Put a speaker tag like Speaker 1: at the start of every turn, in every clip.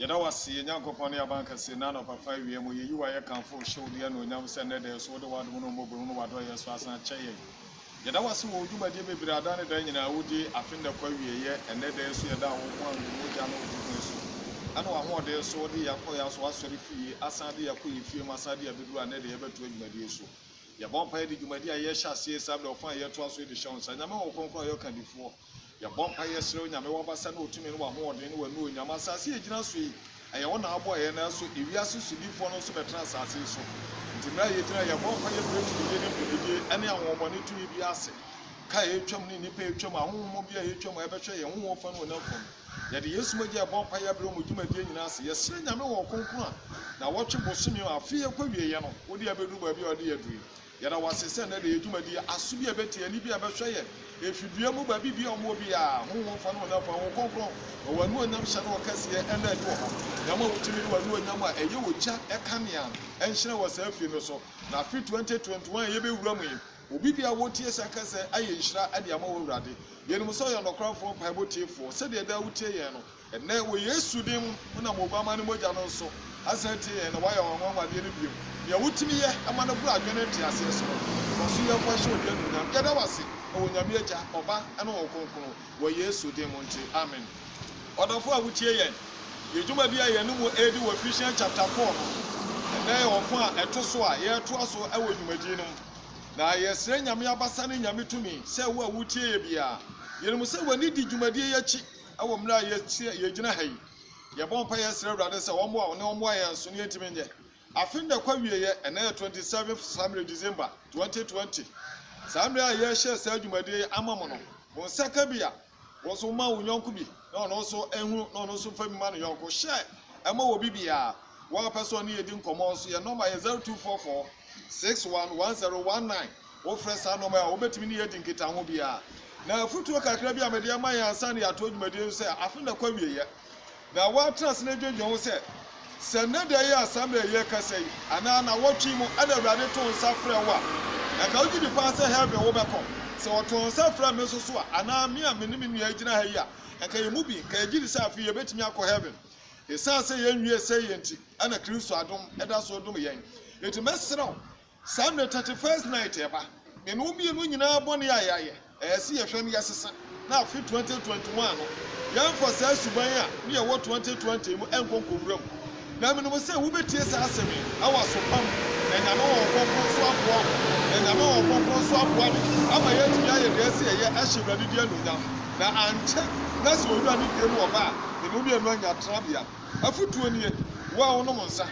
Speaker 1: Yada was a young company bank say none of a 5 year you are a comfort show the annual send there so the one mobile what I was and chay. Yada was who you might be Bradana Daniel Audi, I think the query year and then there's a down one with I know what they saw the Akoyas was very free, Asadi Akui, few Masadi, Abidu, and they ever to Mediaso. Ya bomb pay the Jumadia Yesha says I'm the fire twice with the shows, and I'm all conquer your candy for. Ya bomb pay slow, Yamawa Sano to me one more than we knew Yamasa, see a general sweet. I want our boy and also if you are so to be for no super trans as so. To marry it, ya bomb pay a break to the beginning, any woman to be asked. Kai Chum in the pay Chum, whom be a Chum, ever try and won't find one of them. Yet the yes, my dear bomb pay a bloom with you, my dear Nasi, yes, I know Concua. Now watching Bosimio, I fear Quibby, would you ever do by your dear dream? Yet I was a son that you, my dear, as to be a betty and be a betray. If you be a move, be on Mobia, who won't find one up on Concro, or one more number shadow Cassia and that door. Yama to me, one number, and you would chat a camion, and she was a female so. Now, 2021, you be roaming. Obi a wotie sakase aye nhira ade amawo urade yenum so ye no krafo paibotie fo se de da wotie ye no enne wo Yesu dim na mobama ne moja no so asante ye no wa ye wonwade ne biem ye wotimi ye amana buru adwene tie ase so so ye fo hye odi anu ya da wase wo nyame agya oba ene wo konkon wo Yesu dim nti amen odofo a wotie ye yedwuma bia ye no mu edi wo Ephesians chapter 4 enne ye ofo a eto so a ye to so e wo dwumadi no na yesre nyame abasa ne nyame tumi se wo awutie ye bia yenum se wani di dwumadi ye chi awo mra ye gina hayi ye bon pa yesre awrade se wo mo ne wo mo ye nso ne yetimi nje afinda kwa wiye ye ene 27th Saturday December 2020 Saturday ye hye se dwumadi ye amamo no bon saka bia wo so ma wonyonku bi na no so ehunu na no so fami ma no yonko hye ema wo bibia wo person ne yedi nkomo so ye number ye 0244 611019 wo fresa no ma obetimi ne yedi nkita ho bia na futuo kakra bia media man ya ansa ne yato dwumadi se afinda kwa wiye na wa trans ne dwodwo ho se na da ye assembly ye kasai ana na wotwi mu ana awrade to nsa frɛ wa na ka ogi di pa se heaven wo bɛkɔ se woto nsa frɛ me so so ana me a menimi ne agina ha yi a ka ye mu bi ka egi di sa afi ye betimi akɔ heaven esan se ye nwie se ye nti ana Kristo adom ɛda so dom yen eti mesrɛw Sunday 31st night eba me no bi no nyina bɔne ayaye si ye hwɛ me yesesa na afi 2021 no yan for say suban a ne ye wo 2020 mu enkonkonwuram na me no say wo betie sa asemi awaso pam na nyame wo kokon so aboa na nyame wo kokon so aboa ama ye tumi aye de se ye ahye brade di anunyam na anche na se owura ni dem wo ba me no bi enu anya trabia afutuo nie wo no monsa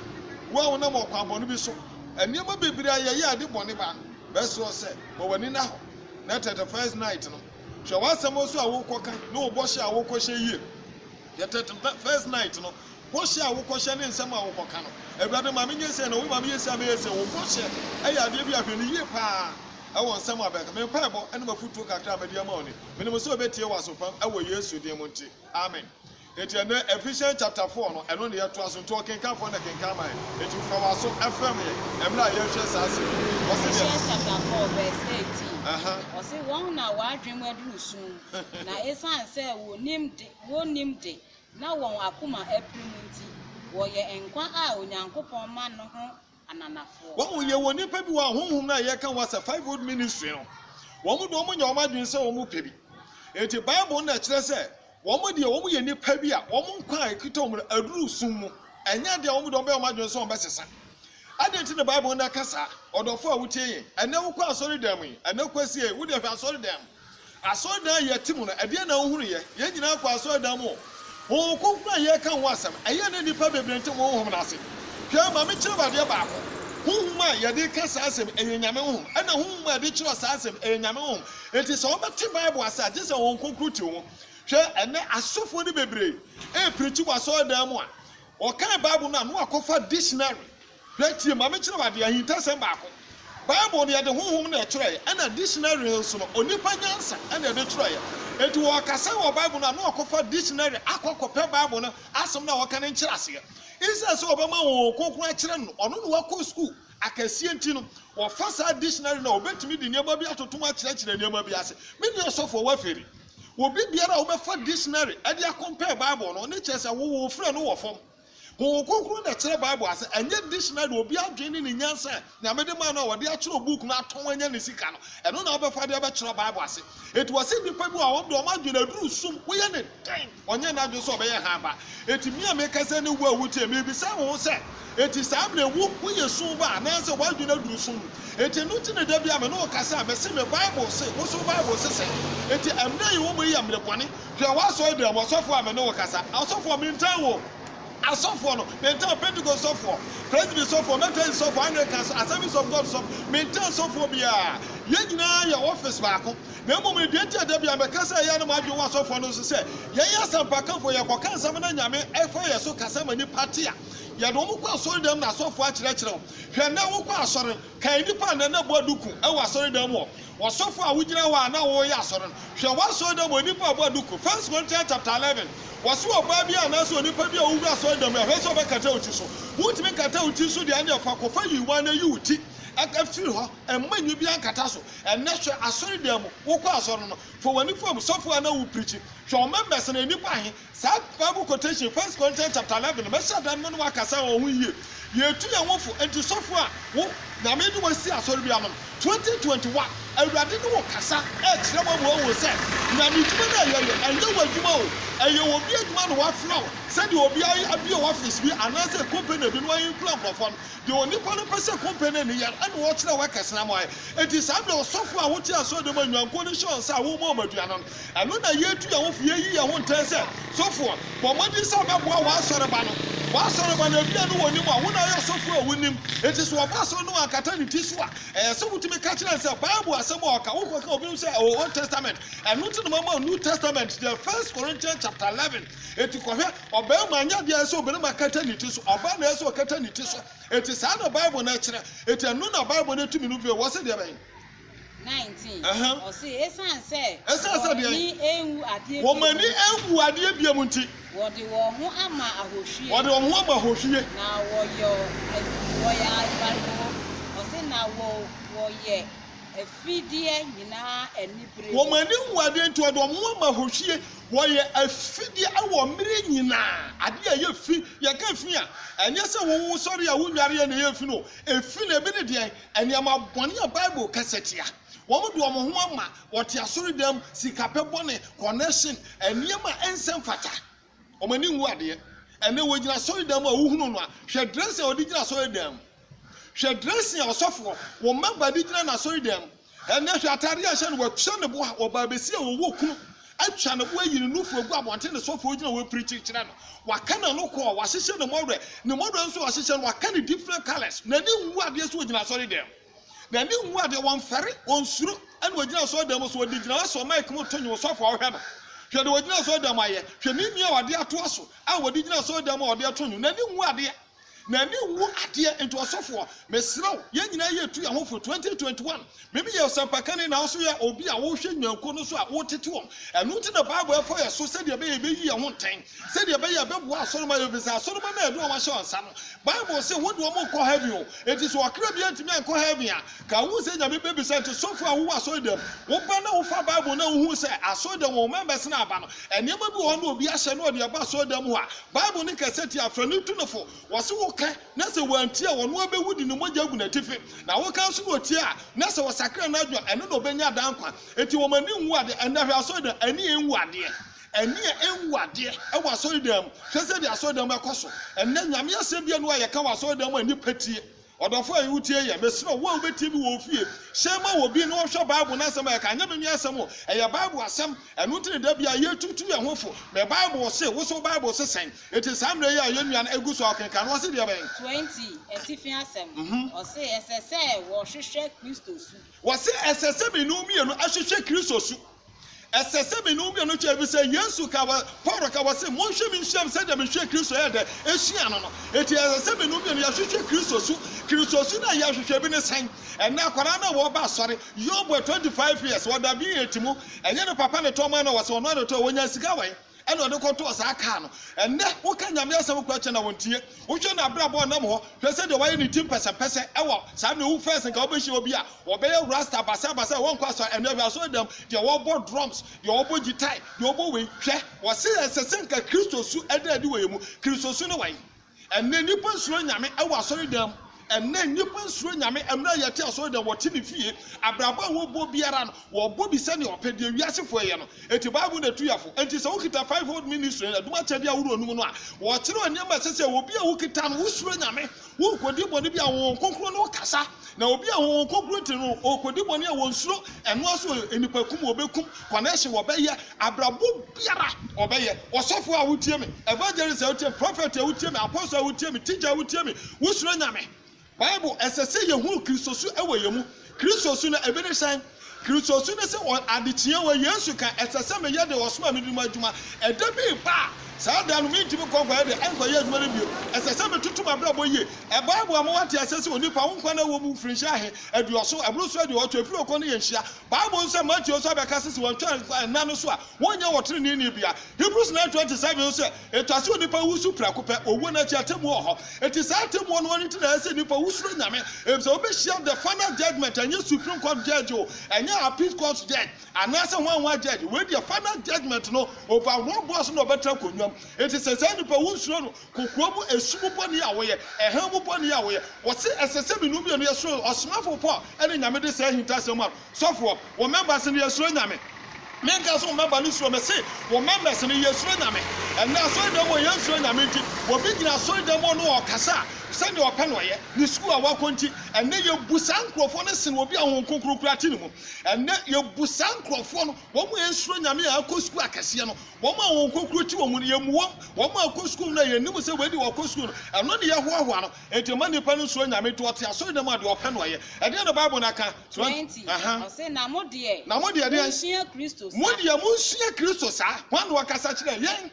Speaker 1: wo na mo kwabɔ no bi so eniema bebiri aye ade bɔne ba beso se bo wani na ho na 31st night no hwe wasɛm so a wo kɔka na wo bɔhye a wo kɔhye yie ya 31st night no bɔhye a wo kɔhye ne nsɛm a wo kɔka no awurade ma menye se na wo ma menye se ma yese wo bɔhye aye ade bi ahwe ne yie pa awon nsɛm abɛka me pa ɛbɔ ɛne mafutuo kakra media ma oni menim so obetie wasopam ɛwɔ Yesu din mu nti amen. Eti ene Ephesians chapter 4 no eno ne yeto aso nto kenkan fo na kenkan mai eti fa waso FM ye emra ye hwe saase
Speaker 2: Ephesians chapter 4 verse 18 o se won na wadwen aduru sun na esan se wonim de na won akoma aprimu nti wo ye enkwa a onyankopon ma no ho ananafo
Speaker 1: won ye woni pa bi wa honhom na ye kan wasa 5-fold ministry no won mu do mo nya o madwen se won mu pa bi eti Bible na kire se womo de womo ye nipa bi a womo nkwa ekita womo aduru sum mu enya de womo do be womo adwen so womo besesa adenti the Bible na kasa odofo a wutie yen ene wo kwa asori dam yi ene kwasi e wo de fa asori dam ye timu no ade na wo hunu ye nyina kwa asori dam wo konkura ye kan wo asam eye na nipa bebrente wo hom na ase hwa ma me kire bade baako honhom a ye de kasa asem eye nyame honhom ana honhom a de kire asem eye nyame honhom enti so wo bete Bible asa je se wo konkuru ti wo hwe ene asofo ni bebre preach waso dan mu a o kan Bible na no akofa dictionary hwe ma me kire wade ahinta sem baako Bible ne de honhom na kire ena dictionary so no onipa nyansa ena de kire enti wo kasa wo Bible na no akofa dictionary akokope Bible no asem na wo kan nkire ase isa so obama wo konkon akire no ono no wako school akasie enti no wo fasa dictionary na obetumi di niam bi atotom akire niam bi ase me ne sofo wa feri wo bibiara wo be fa dictionary ade compare Bible no ne chese wo frɛ no wo fom
Speaker 3: Ho kokro na kyerɛ Bible ase enye dictionary obi adwene ne nyansa na mede man no wɔde akyerɛ book na aton anya ne sika no ɛno na wɔbɛfa de bɛkyerɛ Bible ase eti wɔ se nipa bi a wɔn de wɔn adwene aduru sum woyɛ ne den ɔnyɛ na adwene so ɔbɛyɛ haba eti mi a mekasa ne wo a wutie me bi sa wo sɛ eti saa bre wo woyɛ sum ba na sɛ wɔadwene aduru sum eti no ti ne da bi a me no kasa me se me Bible se wo so Bible se sɛ eti amna yi wo mo yi amre bɔne hwɛ wa so de mo sɔfo a me no kasa asɔfo me ntan wo asɔfo no mental Pentecost sɔfo Presbyterian sɔfo Methodist sɔfo Anglican Assemblies of God sɔfo mental sɔfo bia yɛn nyinaa yɛ office baako na mmom de ntia da bia mɛkasa yɛ no madwo wa sɔfo no so sɛ yɛn yɛ asampakafo yɛ kɔka nsɛm na nyame ɛfa yɛ so kasa ma nipa tia yɛde wɔn kɔ asɔre dɛm na asɔfo akyerɛkyerɛ hwɛ na wɔn kɔ asɔre kan nipa na na bɔ duku ɛwɔ asɔre dɛm wɔ wɔsɔfo a wogyina hɔ a na wɔyɛ asɔre no hwɛ wɔ asɔre dɛm wɔ nipa bɔ duku 1 Corinthians chapter 11 wɔso ɔbaa bi a na so nipa bi a owura asɔre dɛm hwɛ sɛ ɔbɛkata wo ti so wotumi kata wo ti so deɛ ne ɛfa kɔfa yiwa na yi wo ti afiri hɔ ɛmma nwi bi ankata so ɛnɛ hwɛ asɔre dɛm wokɔ asɔre no for wani fam sɔfo a na wo preach hwɛ members na nipa ahe saa Bible quotation 1 Corinthians chapter 11 mɛhyɛ dan no wakasa wɔ ho yie yɛtu yɛn wofo enti sɔfo a wo na me de wasi asɔre bi ama 2021 awurade ne wo kasa ɛkyerɛ mo wo sɛ na ne dwuma na yɛyɛ ɛnyɛ wo adwuma o ɛyɛ obi adwuma no wafrɛ wo sɛdeɛ obi abi wɔ office bi anaasɛ company bi no wayi plan nkurɔfoɔ no deɛ onipa no pɛ sɛ company ne yɛ ɛne wɔkyerɛ wɔkɛsena mo ayɛ enti saa bɛ ɔsɔfo a wote asɔre de ma nwanko no hyɛ nsa a wo ma ɔmaduano no ɛno na yɛtu yɛn ho fo yɛyi yɛn ho ntɛn sɛ sɔfo bɔ mmɔden sɛ wobɛboa wɔasɔre ba no wɔasɔre ba no abia no wɔ nim a wo na yɛ sɔfo a wonim enti so wɔba asɔre no ankata ne ti so a ɛyɛ sɛ wotumi ka kyerɛ sɛ Bible asɛm a ɔka wokɔka obi sɛ Old Testament ɛno nti no mama New Testament the 1 Corinthians chapter 11 eti kɔhwɛ ɔbɛrima anya deɛ sɛ ɔbɛrima kata ne ti so ɔba na ɛsɛ ɔkata ne ti so eti saa na Bible na kyerɛ eti ɛno na Bible na tumi no bi wɔ sɛ deɛ bɛn
Speaker 2: 19 ɔse esan sɛ
Speaker 3: deɛ
Speaker 2: ewu adeɛ
Speaker 3: wɔmani ewu adeɛ bia mu nti
Speaker 2: wɔde wɔn ho ama ahohwie
Speaker 3: wɔde wɔn ho ama ahohwie
Speaker 2: na wɔyɛ afariko ɔse na wɔyɛ afidie nyinaa anibere
Speaker 3: wɔmani wu adeɛ nti wɔde wɔn ho ama ahohwie wɔyɛ afidie ɛwɔ mmere nyinaa adeɛ a yɛ fi yɛka fi a ɛnyɛ sɛ wɔn sɔre a wonware yɛ na yɛ fi no efi na ebi ne deɛ ɛnneɛma bɔne a Bible kɛsɛ tia wɔn de wɔn ho ama wɔte asɔre dɛm sikapɛ bɔne connection ɛnneɛma ɛnsɛm fata wɔmani wu adeɛ ɛnɛ wɔgyina asɔre dɛm a wohunu no a hwɛ dress a wɔde gyina asɔre dɛm hwɛ dress a ɔsɔfo wɔn member de gyina n'asɔre dɛm ɛnɛ hwɛ atare a hyɛ no wɔtwa ne bo a ɔbaa besi a wɔwɔ kunu atwa ne bo ayi ne nufu egu abɔnten ne sɔfo gyina wɔ pirikyi kyerɛ no waka na no kɔ wahyehyɛ ne mɔdɔ nso wahyehyɛ no waka ne different colours na ne nwu adeɛ so wɔgyina asɔre dɛm na ne nwu adeɛ wɔn fɛre wɔn suro ɛna wɔgyina asɔre dɛm so wɔde gyina asɔ mic mu to nyɛ sɔfo ɔhwɛ no hwɛ de wɔgyina asɔre dɛm ayɛ hwɛ ne nua wɔde ato aso a wɔde gyina asɔre dɛm a wɔde ato nyɛ na ne nwu adeɛ na ne wu adeɛ nti ɔsɔfo mesrɛw yɛn nyinaa yɛ tu yɛn ho for 2021 memi yɛ sɛmpakane na nso yɛ obi a wɔhwɛ nwanko no so a wɔtete wɔn ɛno nti na Bible ɛfɔ yɛ so sɛdeɛ bɛyɛ bɛyi yɛn ho ntɛn sɛdeɛ bɛyɛ bɛboa asɔroma yɛ bisa asɔroma na ɛdo wɔn ahyɛ nsa no Bible sɛ wɔde wɔn kɔ heaven o eti so ɔkra bi antumi ankɔ heaven a ka wo sɛ nyame bɛbisa nti sɔfo a wo asɔre dɛm wɔba na wofa Bible na wo hu sɛ asɔre dɛm wɔn members na aba no ɛnneɛma bi wɔ hɔ na obi ahyɛ no ɔde aba asɔre dɛm hɔ a Bible ne kɛsɛ ti afra ne tu no fo wɔse wo na sɛ wɔantie a wɔn abɛwu di ne mogya agu n'atifi na wɔka nso wɔ tie a na sɛ wɔsakra no adwa ɛno na ɔbɛnya dankwa eti wɔn ani nwu ade ɛna hwɛ asɔre dɛm ani enwu adeɛ ɛni enwu adeɛ ɛwɔ asɔre dɛm hwɛ sɛ de asɔre dɛm ɛkɔ so ɛnɛ nyame asɛm bia no a yɛka wɔ asɔre dɛm a nipa tie ɔdɔfo a yɛwo tie yɛ mesrɛ wo a wobɛtie bi wɔ fie hyɛ ma wɔ bi na wɔhwɛ Bible no asɛm a yɛka nyɛ me asɛm o ɛyɛ Bible asɛm ɛno nti ne da bia yɛtutu yɛn ho fo mɛ Bible se wo so Bible se sɛn eti saa mmerɛ yi a yɛnnua no egu so akenka no ɔse deɛ bɛn
Speaker 2: 20 ɛtifi asɛm ɔse ɛsɛ sɛ wɔhwehwɛ Kristo su
Speaker 3: wɔse ɛsɛ sɛ menum mmienu ahwehwɛ Kristo su ɛsɛ sɛ menum mmienu kyɛ bi sɛ Yesu ka wɔ Paul ka wɔ se monhwɛ me nhyiam sɛ deɛ mehwɛ Kristo yɛ dɛ ehyia no no eti ɛsɛ sɛ menum mmienu yɛhwehwɛ Kristo su na yɛhwehwɛ bi ne sɛn ɛnna akwadaa na wɔba asɔre Yobu 25 years wɔda bi yɛ ti mu ɛnyɛ ne papa ne tɔma na wɔsɛ ɔno adɔtɔ wɔnya sika wɔn ɛna ɔde kɔtɔ saa kaa no ɛnɛ woka nyame asɛm kɔ akyɛ na wɔntie wohwɛ na abrabɔ nam hɔ hwɛ sɛ deɛ wɔyɛ ne tim pɛsɛpɛsɛ ɛwɔ saa na wu fɛs nka wobɛhyia obi a wɔbɛyɛ rasta basabasa wɔnkɔ asɔ ɛnɛ bi asɔ dɛm deɛ wɔbɔ drums deɛ wɔbɔ gitae deɛ wɔbɔ wei hwɛ wɔse ɛsɛ sɛ nka Kristo su ɛda adi wɔ yɛ mu Kristo su ne wɔyi ɛnɛ nipa nsuro nyame ɛwɔ asɔre dɛm ɛnɛ nipa nsuro nyame ɛmra yɛte asɔre dɛm wɔte ne fie abrabɔ a wɔbɔ biara no wɔbɔ bi sɛ ne ɔpɛ deɛ wiasefoɔ yɛ no eti bible na tuyafo enti sɛ wokita fivefold ministry na duma kyɛde awuro num no a wɔkyerɛ nneɛma sɛ obi a wokita no wosuro nyame wokɔdi bɔne bi a wɔn konkro no kasa na obi a wɔn konkro ti no okɔdi bɔne a wɔn suro ɛno aso enipa kum obekum connection wɔbɛyɛ abrabɔ biara ɔbɛyɛ ɔsɔfo a wotie me evangelist a wotie me prophet a wotie me apostle a wotie me teacher a wotie me wosuro nyame bible ɛsɛ sɛ yɛhunu kristo so ɛwɔ yɛn mu kristo so no ebe ne san kristo so ne sɛ adekyea wɔ yesu ka ɛsɛ sɛ me yɛ de ɔsoma me dum adwuma ɛda bi ba saa da no mentimi kɔnkɔ de ɛnkɔyɛ adwuma no bio ɛsɛ sɛ metutu mabrabɔ yie bible a mowate ɛsɛ sɛ onipa wo nkwa na wɔ mu mfirinhyia ahe aduɔso aburo so aduɔtɔ efiri okɔ no yɛ nhyia bible nso matthew so abɛka sɛ wɔntwa ɛna no so a wɔnyɛ wɔtere ne ne bia hebrews 9:27 sɛ etase onipa wusu prako pɛ owo na kyia temu wɔ hɔ eti saa temu no wɔn ti na ɛsɛ nipa wusuro nyame ebisɛ obɛhyia the final judgment ɛnyɛ supreme court judge o ɛnyɛ appeal court judge anaasɛ wɔn judge wei deɛ final judgment no over wɔn boss no ɔbɛtra konwa eti sɛ sɛ nipa wusuro no kokoa mu esum bɔne a wɔyɛ ɛhɛn mu bɔne a wɔyɛ wɔse ɛsɛ sɛ binu bi no yɛsoro ɔsomafo pɔ ɛne nyame de sɛ hintasɛm a sɔfoɔ wɔ members no yɛsoro nyame menka so member no suro me se wɔ members no yɛsoro nyame ɛna asɔre dɛm wɔ yɛsoro nyame nti wɔbi gyina asɔre dɛm no ɔkasa sɛdeɛ ɔpɛ no ɔyɛ ne sukuu a wakɔ nti ɛnɛ yɛbu saa nkurɔfoɔ no sen obi a wɔn konkrokora te ne mu ɛnɛ yɛbu saa nkurɔfoɔ no wɔn a yɛsuro nyame a akɔ sukuu akɛseɛ no wɔn a wɔn konkro te wɔn mu no yɛmu wɔn a akɔ sukuu no yɛnim sɛ wɔadi wɔkɔ sukuu no ɛno ne yɛhoahoa no enti ma nipa no suro nyame to ɔte asɔre dɛm a deɛ ɔpɛ no ɔyɛ ɛdeɛ no bible no aka
Speaker 2: 20 ɔse na mo deɛ
Speaker 3: deɛ
Speaker 2: kristo
Speaker 3: mo deɛ monsua kristo saa wɔn na wɔkasa kyerɛ yɛn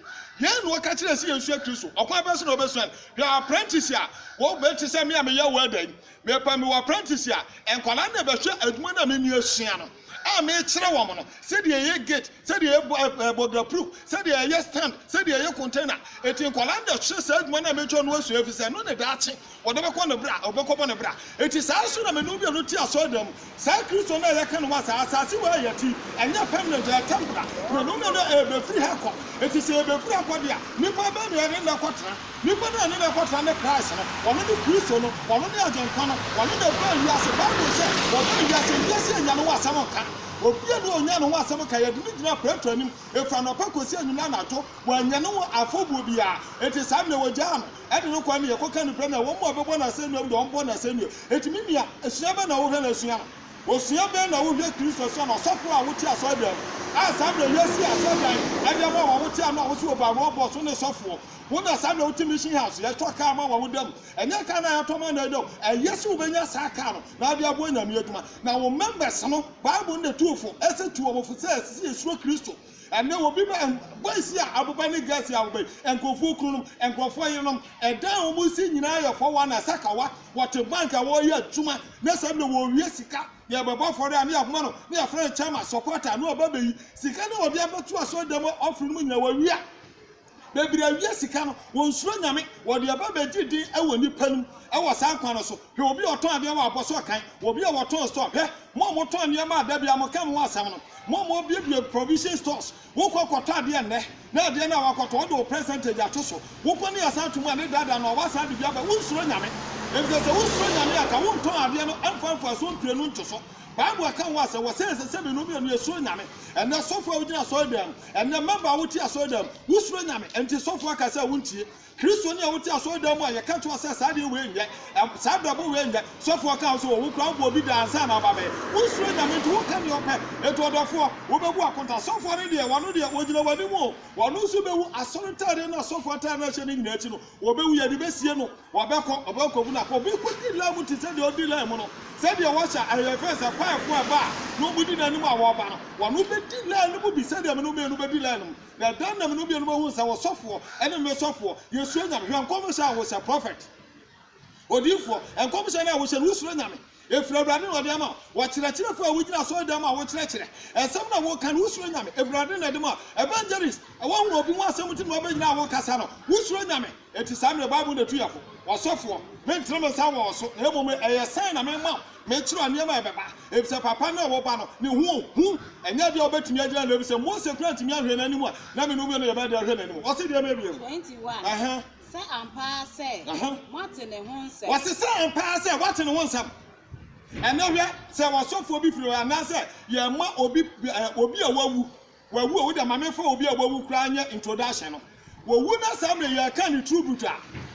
Speaker 3: no wɔka kyerɛ sɛ yɛnsua kristo ɔkwan bɛ so na ɔbɛsua no hwɛ apprentice a wɔbɛte sɛ me a meyɛ wɔ adan mepɛ me wɔ apprentice a nkwadaa na bɛhwɛ adwuma na me nua sua no a mekyerɛ wɔn no sɛdeɛ ɛyɛ gate sɛdeɛ ɛyɛ bograproof sɛdeɛ ɛyɛ stand sɛdeɛ ɛyɛ container eti nkwadaa na hwɛ saa adwuma na metwa no asua fi sɛ no ne daakye wɔde bɛkɔ ne bra ɔbɛkɔbɔ ne bra eti saa so na me no bi no ti asɔ dɛm saa kristo na yɛka no wa saa asase wɔ ayɛ ti ɛnyɛ permanent ɛyɛ temporary na no na ɛbɛfiri ha kɔ eti sɛ ɛbɛfiri akɔ deɛ nipa bɛɛ na yɛde na kɔtena nipa na ne na kɔtena ne Christ no wɔn ne kristo no wɔn ne agyenkwa no wɔn ne bɛɛ wiase bible sɛ wɔn wiase anya no wɔ asɛm nka obia no onya no ho asɛm ka yɛde ne gyina prato anim efra no pa kosi anyuna nato wɔanya no afɔbuo bia eti saa na wɔgya no ɛde no kwa ne yɛkɔka ne pra na wɔn mo ɔbɛbɔ na sɛ nuam de wɔn bɔ na sɛ nuam eti mimia esua bɛ na wɔhwɛ na esua no osua bɛ na wɔhwɛ kristo so na ɔsɔfo a wote asɔ dɛm a saa na yɛsi asɔ dɛm ɛde ma wɔn wote ano a wɔsi wɔ ba wɔbɔ so ne sɔfo wona saa na wote mission house yɛtɔ kaa ma wɔn dɛm ɛnyɛ kaa na yɛtɔ ma na ɛdɛm ɛyɛ sɛ wobɛnya saa kaa no na ade aboa nyame adwuma na wɔn members no bible ne tuofo ɛsɛ tu wɔn fo sɛ ɛsɛ esuro kristo ɛnɛ obi bɛ boys a aboba ne girls a aboba nkurɔfoɔ kunum nkurɔfoɔ yenom ɛdan wɔn si nyinaa yɛ fɔ wɔn na sakawa wɔte bank a wɔyɛ adwuma na sɛ na wɔwie sika yɛbɛbɔ fɔre a ne yɛakoma no ne yɛfrɛ chairman supporter ne ɔba bɛyi sika ne wɔde abɛto asɔ dɛm ɔfiri mu nyina wɔawia bebree awia sika no wɔn nsuro nyame wɔde aba bɛgye din ɛwɔ nipa no ɛwɔ saa kwan no so hwɛ obi a ɔtɔn adeɛ wɔ abɔ so kan obi a wɔtɔn store hwɛ mo a motɔn nneɛma ada bia mo ka mo asɛm no mo biebie provision stores wokɔ kɔtɔ adeɛ nnɛ na adeɛ no a wakɔtɔ wɔde wo percentage ato so wokɔ ne yɛsa to mu a ne dada no ɔwɔ saa de bi aba wo nsuro nyame ɛfiri sɛ wo nsuro nyame a ka wontɔn adeɛ no ɛmfa so mpire no nto so bible aka wo asɛ wɔsɛ sɛ binu bi no yɛsuro nyame ɛnɛ sɔfo a wogyina asɔre dɛm ɛnɛ member a wote asɔre dɛm wosuro nyame ɛnti sɔfo aka sɛ wontie kristo ne a wote asɔre dɛm a yɛka to sɛ saa deɛ wei nyɛ saa brabɔ wei nyɛ sɔfo aka wo sɛ wo kura wo bi dansa na babɛ wosuro nyame nti woka ne ɔpɛ etu ɔdɔfo wobɛbu akonta sɔfo ne deɛ wɔno deɛ wogyina w'anim o wɔno nso bɛwu asɔre taade na sɔfo taade na hyɛ ne nyinaa akyi no wɔbɛwu yɛde bɛsie no ɔbɛkɔ bu na kɔ obi kɔdi lan mu te sɛ deɛ ɔdi lan mu no sɛdeɛ wɔhyɛ ayɛfɛ sɛ paefo ɛba a na ɔmudi n'anim a wɔba no wɔno bɛdi lan no mu bi sɛdeɛ meno mmienu bɛdi lan no mu na dan na meno mmienu bɛhu sɛ wɔsɔfoɔ ɛne mmɛsɔfoɔ yɛsuro nyame hwɛ nkɔmhyɛ a wɔhyɛ prophet odiyifoɔ nkɔmhyɛ no a wɔhyɛ no wosuro nyame efiri awurade na ɔde ama wɔkyerɛkyerɛfo a wogyina asɔre dɛm a wɔkyerɛkyerɛ ɛsɛm na wɔka no wosuro nyame awurade na ɛde ma evangelist wɔn obi ho asɛm ti na wɔbɛgyina a wɔkasa no wosuro nyame eti saa mmerɛ bible na tuyafo wɔsɔfoɔ mentere me nsa wɔ so na mmom ɛyɛ sɛn na mema mekyerɛ nneɛma ɛbɛba efisɛ papa na wɔba no ne hu ɛnyɛ deɛ ɔbɛtumi agyina na efisɛ mose kura ntumi ahwɛ n'anim a na me no bi no yɛbɛda ahwɛ n'anim wɔse deɛ mebie
Speaker 2: 21 Say ampa say. Martin and one say.
Speaker 3: What's the say ampa say? What in one some? And now say was so for before and I say, yeah, ma obi a wawu. Well, who would a mamma for obi a wawu crying introduction? Well, who knows how many you can true buta?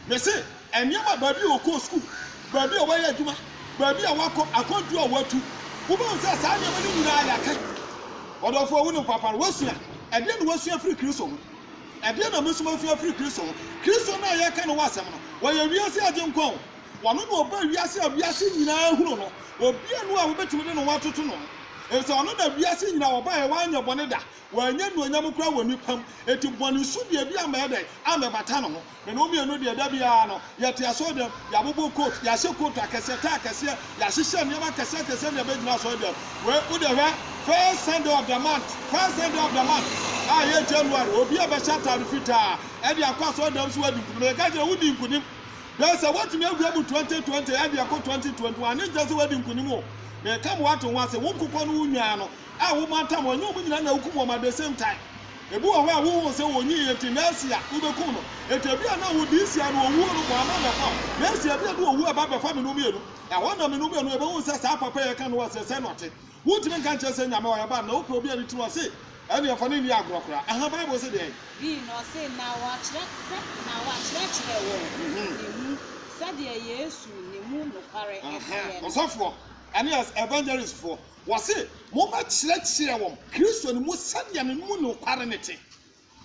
Speaker 3: They say, and you my baby will go school. Baby away at Juma. Baby, I walk up, I can't do a word to. Who says I never knew or of a woman, Papa, was here. And then was your free Christian. And then a Muslim for free Christian. Christian, I can't was some. Well, you see a young call. One of the Biasi now, who know, or be a new bet to know what to know. If so, another Biasi now buy a wine of Boneda. When you know Yamuka when you come, it is one who should be a mad. I'm a batano. And no me no the Dabiano. Yet I saw them, Yabubu coat, Yasoko, Cassetta, Yashisha, never cassette, send a big mouse order. Where would have first Sunday of the month, first Sunday of the month. I hear January, will be a bashata refita, and the across all those who make a wedding with him. There's a what to make 2020, and the 2021, and just wedding with him. They come what once a woman uniano. I will matter when you win and at the same time. A boy who won't say when you eat in Nelsia, Ubecuno. It will be a now with this year or woman or another farm. Nelsia, who about the family. I want a Minubian who says, I prepare can was a senator. Who didn't catch us in about no problem to us. And you're funny, Yagrokra. And her Bible said,
Speaker 2: Be not say now watch that. Yes, you moon no parent.
Speaker 3: So for. And yes, evangelist for was it? Moment let's see a woman. Christian was Sunday and moon no parenity.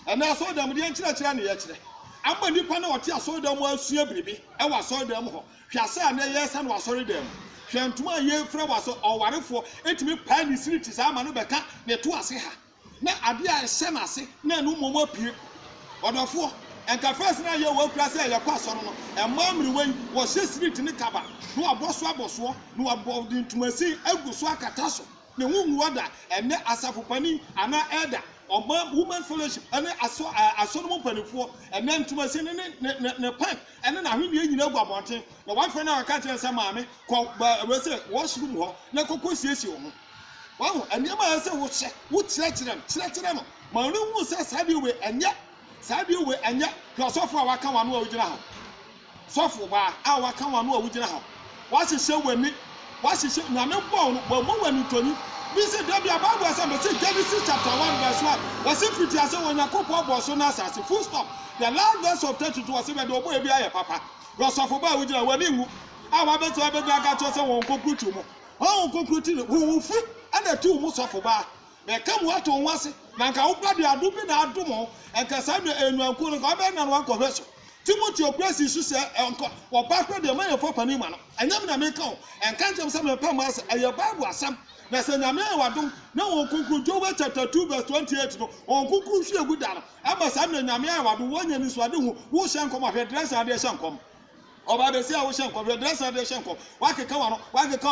Speaker 3: And I saw them the church yesterday. I'm going to panel what I saw them was see baby. I was saw them. She said, yes, and was sorry them. She and to my year friend was or whatever for it to be penny street is I'm a cat, the two I see her. Now I did I send us, no more peer. Or the four. And the first night you work class, your pass on, and Mammy Wayne was street in the cabin. No, a boss, no, above the intimacy, Elgo Swakatasso, the woman water, and then as a penny, and I add or woman fellowship, and then I saw penny for, and then to my sin in the pipe, and then I mean, you know about mountain. The wife and I can't tell some mammy, called washroom, no cocosis. Wow, and never answer would select them. My room was says, have you and yet. Sabi we anya philosopher wa kan wanu original ho sofo ba a wa kan wanu original ho wa hihye wani wa hihye na me bon bo mo wani toni bi se da bia Bible say me say Genesis chapter 1 verse 1 was fiti ase wonya kopo bo so na asase full stop the last verse of 32 was be do boy bia ye papa philosopher ba original wani ngu a wa be to be ga cho se won kokutu mo won kokutu wo fu ana tu mo sofo ba me kam wa to wase na nka ukra de adubi na adumo enka sa no enuanku no ka be na no akọhwe so Timothy opresi su se enko wo ba kro de man yefo pani ma no enyam na me kan enka ntem se me pam as eye Bible asam na se nyame wadom na won kunkun Job chapter 2 verse 28 no won kunkun su egu da no aba sa no nyame wadom wonya ni so ade hu wo hye nkom ahwe dress ade hye nkom oba be se a wo hye nkom ahwe dress ade hye nkom wakeka wa no wakeka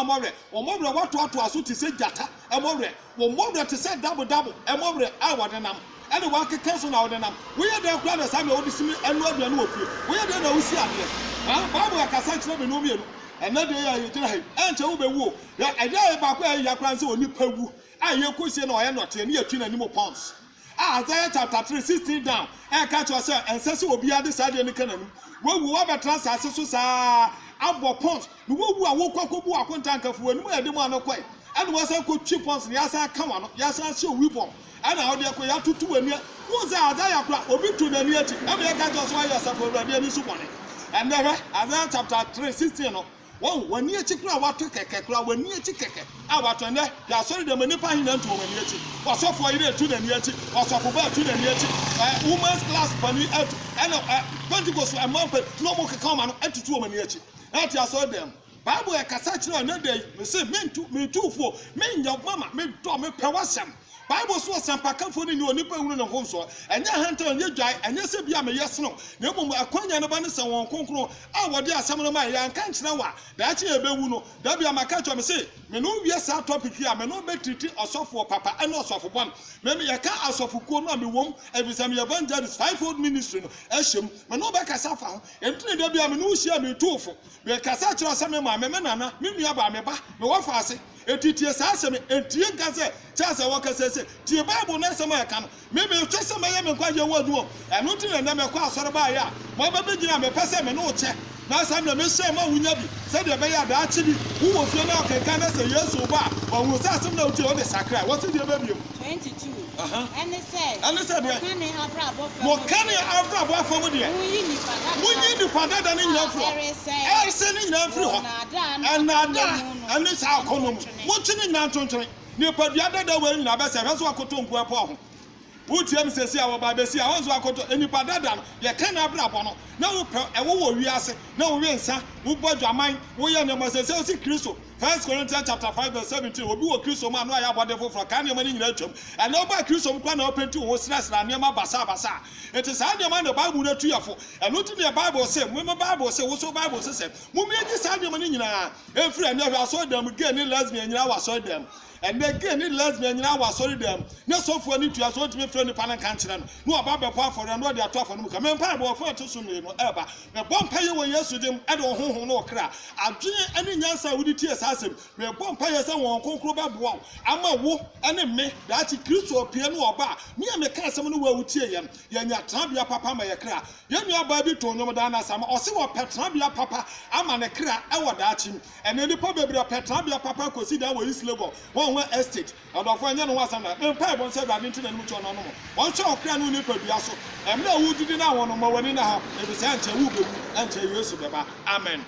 Speaker 3: omowre watoato aso ti se jata omowre omowre ti se double omowre a wadenam and one can cancel out the name. We are there, brothers. I'm the oldest and not the new. We are there, no, see, Bible, I can say, no, me, and not the air, and to be woo. I dare about where your grandson will nip woo. I hear question or not near 2 animal pounds. Isaiah chapter 3, 16 down, and catch yourself, and says will be at the side of the cannon. When we have a transaction, Abba Pons, the woo, I woke up, I couldn't tank of when we had the one of quite. And was a good chip on the Yasa come on, Yasa show weapon. And how they are to 2 and once I obi to the near to every catch us why yourself already any money. And never, Isaiah chapter 3, 16. Oh, when near Chikra, what took a crack, when near Chikaka, I was on there, they are sorry the manipulating to when near Chik, or so for either to the near Chik, or so for to the near Chik, woman's class money, and Pentecost, a month, no more come and to 2 women near Chik. That you saw them. Bible, a cassette, no day, me say, me too for, me, your mama, me, dog, me, pewasam. Bible so sampa kan fo ni onipa hunu no ho so enya hanta enya dwai enya se bia me yes no na mum akwanya no ba ne se won konkro a wode asem no ma ya nka nkyena wa da chi ebewu no da bia maka cho me se me no wie sa topic ya me no betriti osofo papa ene osofo bon me ya ka asofo ko no me wom ebisam evangelist fivefold ministry no ehyem me no be kasa fa ho entine da bia me no hia me tuofo me kasa kira se me ma me nana me nua ba me ba me wo fa ase etitie saa asɛm etie nka sɛ kyɛ sɛ wɔka sɛ tie Bible na asɛm a ɛka no me twɛ sɛ mɛyɛ me nkwagye wɔ adwuma ɛno nti na mɛkɔ asɔre baayɛ a ma bɛbɛgyina mepɛ sɛ me ne wo kyɛ na asɛm na mehyɛ ma wonya bi sɛdeɛ ɛbɛyɛ adaakye bi wowɔ fie na ɔkenka na sɛ Yesu ba a ɔhu sɛ asɛm na wotie wode sakra wɔse deɛ bɛbiom
Speaker 2: 22 ɛne sɛ
Speaker 3: deɛ
Speaker 2: mɔka ne
Speaker 3: abrabɔ afam deɛ wonyi nipa dada ne nyina mfiri hɔ ɛresɛ ne nyina mfiri hɔ ɛnaadaa ɛne saa akɔnnɔ mu montwe ne nyina ntontwene nipadua dada wɔ nyina bɛsɛ hwɛ so akoto nko ɛpɔ ho wotie me sɛsi a wɔba bɛsi a wɔnso akoto nipa dada no yɛka na abrabɔ no na wopɛ ɛwɔ wɔ wiase na wowe nsa wobɔ dwaman woyɛ nneɛma sɛ wosi Kristo 1 Corinthians chapter 5 verse 17 obi wɔ Kristo mu a no ayɛ abɔde foforɔ ka nneɛma no nyina atwam ɛna woba Kristo mu kwa na wopɛnti wo srɛsrɛ nneɛma basa ɛte saa nneɛma na Bible no atuyɛfo ɛno nti ne Bible sɛ mo Bible sɛ wo so Bible sɛ momiagye saa nneɛma no nyinaa ɛmfiri ɛne hwɛ asɔredam gay ne lesbian nyinaa wɔ asɔredam ɛnɛ gay ne lesbian nyinaa wɔ asɔredam ne sɔfoɔ ne tua so ntumi frɛ nipa no nka nkyerɛ no na ɔba bɛpɔ afɔre no ɔde ato afɔ no mu ka mempa ɛbɔ ɔfɔ ɛto so mmienu ɛba mɛbɔ mpa yɛ wɔ Yesu dim ɛde ɔhoho no ɔkra adwene ɛne nyansa a wode tie saa asɛm mɛbɔ mpa yɛ sɛ wɔn konkro bɛboa wo ama wo ɛne me daakye Kristo opie no ɔba a me a meka asɛm no wɔ wotie yɛn yɛnya tenabea papa ma yɛkra yɛn nua baa bi to nnwom daa na asɛm ɔse wɔpɛ tenabea papa ama ne kra ɛwɔ daakye mu ɛne nipa bebree pɛ tenabea papa kɔsi da wɔ East Lagos wɔn ho estate ɔdɔfoɔ nyɛ no ho asɛm na mpa ɛbɔ nsɛ Awurade nti na anim kyɛ ɔno no wɔn hyɛ ɔkra no nipadua so ɛmɛ a wodidi na wɔn no ma w'ani na hɔ ebisɛ nkyɛ wo bɛwu ɛnkyɛ Yesu bɛba amen.